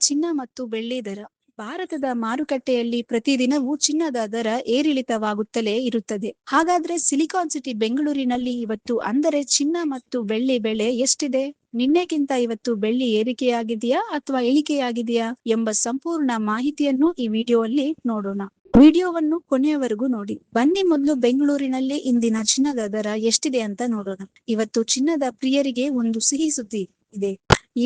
ಚಿನ್ನ ಮತ್ತು ಬೆಳ್ಳಿ ದರ. ಭಾರತದ ಮಾರುಕಟ್ಟೆಯಲ್ಲಿ ಪ್ರತಿದಿನವೂ ಚಿನ್ನದ ದರ ಏರಿಳಿತವಾಗುತ್ತಲೇ ಇರುತ್ತದೆ. ಹಾಗಾದ್ರೆ ಸಿಲಿಕಾನ್ ಸಿಟಿ ಬೆಂಗಳೂರಿನಲ್ಲಿ ಇವತ್ತು ಅಂದರೆ ಚಿನ್ನ ಮತ್ತು ಬೆಳ್ಳಿ ಬೆಲೆ ಎಷ್ಟಿದೆ? ನಿನ್ನೆಗಿಂತ ಇವತ್ತು ಬೆಳ್ಳಿ ಏರಿಕೆಯಾಗಿದೆಯಾ ಅಥವಾ ಇಳಿಕೆಯಾಗಿದೆಯಾ ಎಂಬ ಸಂಪೂರ್ಣ ಮಾಹಿತಿಯನ್ನು ಈ ವಿಡಿಯೋದಲ್ಲಿ ನೋಡೋಣ. ವಿಡಿಯೋವನ್ನು ಕೊನೆಯವರೆಗೂ ನೋಡಿ. ಬನ್ನಿ ಮೊದಲು ಬೆಂಗಳೂರಿನಲ್ಲಿ ಇಂದಿನ ಚಿನ್ನದ ದರ ಎಷ್ಟಿದೆ ಅಂತ ನೋಡೋಣ. ಇವತ್ತು ಚಿನ್ನದ ಪ್ರಿಯರಿಗೆ ಒಂದು ಸಿಹಿ ಸುದ್ದಿ ಇದೆ.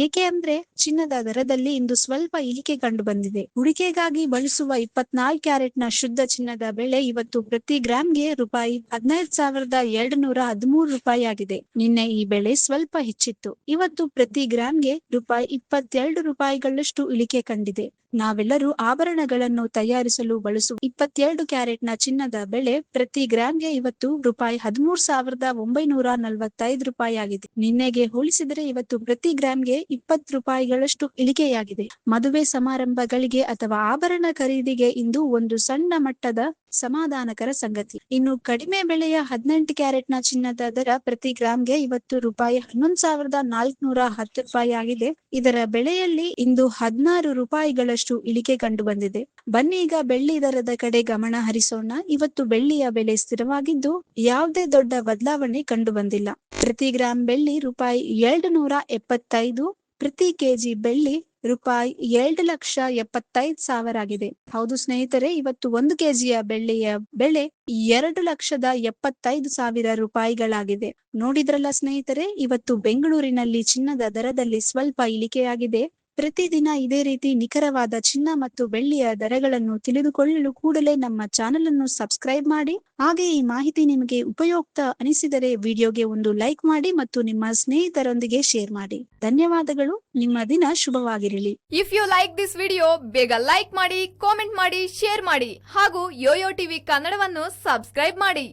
ಏಕೆ ಅಂದ್ರೆ ಚಿನ್ನದ ದರದಲ್ಲಿ ಇಂದು ಸ್ವಲ್ಪ ಇಳಿಕೆ ಕಂಡು ಬಂದಿದೆ. ಹೂಡಿಕೆಗಾಗಿ ಬಳಸುವ 24 ಕ್ಯಾರೆಟ್ನ ಶುದ್ಧ ಚಿನ್ನದ ಬೆಲೆ ಇವತ್ತು ಪ್ರತಿ ಗ್ರಾಂಗೆ ರೂಪಾಯಿ 15,213 ರೂಪಾಯಿ ಆಗಿದೆ. ನಿನ್ನೆ ಈ ಬೆಲೆ ಸ್ವಲ್ಪ ಹೆಚ್ಚಿತ್ತು. ಇವತ್ತು ಪ್ರತಿ ಗ್ರಾಂಗೆ ರೂಪಾಯಿ 22 ರೂಪಾಯಿಗಳಷ್ಟು ಇಳಿಕೆ ಕಂಡಿದೆ. ನಾವೆಲ್ಲರೂ ಆಭರಣಗಳನ್ನು ತಯಾರಿಸಲು ಬಳಸುವ 22 ಕ್ಯಾರೆಟ್ನ ಚಿನ್ನದ ಬೆಲೆ ಪ್ರತಿ ಗ್ರಾಂಗೆ ಇವತ್ತು ರೂಪಾಯಿ 13,945 ರೂಪಾಯಿ ಆಗಿದೆ. ನಿನ್ನೆಗೆ ಹೋಲಿಸಿದರೆ ಇವತ್ತು ಪ್ರತಿ ಗ್ರಾಂಗೆ 20 ರೂಪಾಯಿಗಳಷ್ಟು ಇಳಿಕೆಯಾಗಿದೆ. ಮದುವೆ ಸಮಾರಂಭಗಳಿಗೆ ಅಥವಾ ಆಭರಣ ಖರೀದಿಗೆ ಇಂದು ಒಂದು ಸಣ್ಣ ಮಟ್ಟದ ಸಮಾಧಾನಕರ ಸಂಗತಿ. ಇನ್ನು ಕಡಿಮೆ ಬೆಲೆಯ 18 ಕ್ಯಾರೆಟ್ನ ಚಿನ್ನದ ದರ ಪ್ರತಿ ಗ್ರಾಂಗೆ ಇವತ್ತು ರೂಪಾಯಿ 11,410 ರೂಪಾಯಿ ಆಗಿದೆ. ಇದರ ಬೆಲೆಯಲ್ಲಿ ಇಂದು 16 ರೂಪಾಯಿಗಳಷ್ಟು ಇಳಿಕೆ ಕಂಡು ಬಂದಿದೆ. ಬನ್ನಿ ಈಗ ಬೆಳ್ಳಿ ದರದ ಕಡೆ ಗಮನ ಹರಿಸೋಣ. ಇವತ್ತು ಬೆಳ್ಳಿಯ ಬೆಲೆ ಸ್ಥಿರವಾಗಿದ್ದು ಯಾವುದೇ ದೊಡ್ಡ ಬದಲಾವಣೆ ಕಂಡು ಬಂದಿಲ್ಲ. ಪ್ರತಿ ಗ್ರಾಂ ಬೆಳ್ಳಿ ರೂಪಾಯಿ 275, ಪ್ರತಿ ಕೆಜಿ ಬೆಳ್ಳಿ ರೂಪಾಯಿ 2,75,000 ಆಗಿದೆ. ಹೌದು ಸ್ನೇಹಿತರೆ, ಇವತ್ತು 1 ಕೆಜಿಯ ಬೆಳ್ಳಿಯ ಬೆಲೆ 2,75,000 ರೂಪಾಯಿಗಳಾಗಿದೆ. ನೋಡಿದ್ರಲ್ಲ ಸ್ನೇಹಿತರೆ, ಇವತ್ತು ಬೆಂಗಳೂರಿನಲ್ಲಿ ಚಿನ್ನದ ದರದಲ್ಲಿ ಸ್ವಲ್ಪ ಇಳಿಕೆಯಾಗಿದೆ. ಪ್ರತಿದಿನ ಇದೇ ರೀತಿ ನಿಖರವಾದ ಚಿನ್ನ ಮತ್ತು ಬೆಳ್ಳಿಯ ದರಗಳನ್ನು ತಿಳಿದುಕೊಳ್ಳಲು ಕೂಡಲೇ ನಮ್ಮ ಚಾನೆಲ್ ಅನ್ನು ಸಬ್ಸ್ಕ್ರೈಬ್ ಮಾಡಿ. ಹಾಗೆ ಈ ಮಾಹಿತಿ ನಿಮಗೆ ಉಪಯುಕ್ತ ಅನಿಸಿದರೆ ವಿಡಿಯೋಗೆ ಒಂದು ಲೈಕ್ ಮಾಡಿ ಮತ್ತು ನಿಮ್ಮ ಸ್ನೇಹಿತರೊಂದಿಗೆ ಶೇರ್ ಮಾಡಿ. ಧನ್ಯವಾದಗಳು. ನಿಮ್ಮ ದಿನ ಶುಭವಾಗಿರಲಿ. If you like this video ಬೇಗ ಲೈಕ್ ಮಾಡಿ, ಕಾಮೆಂಟ್ ಮಾಡಿ, ಶೇರ್ ಮಾಡಿ ಹಾಗೂ ಯೋಯೋ ಟಿವಿ ಕನ್ನಡವನ್ನು ಸಬ್ಸ್ಕ್ರೈಬ್ ಮಾಡಿ.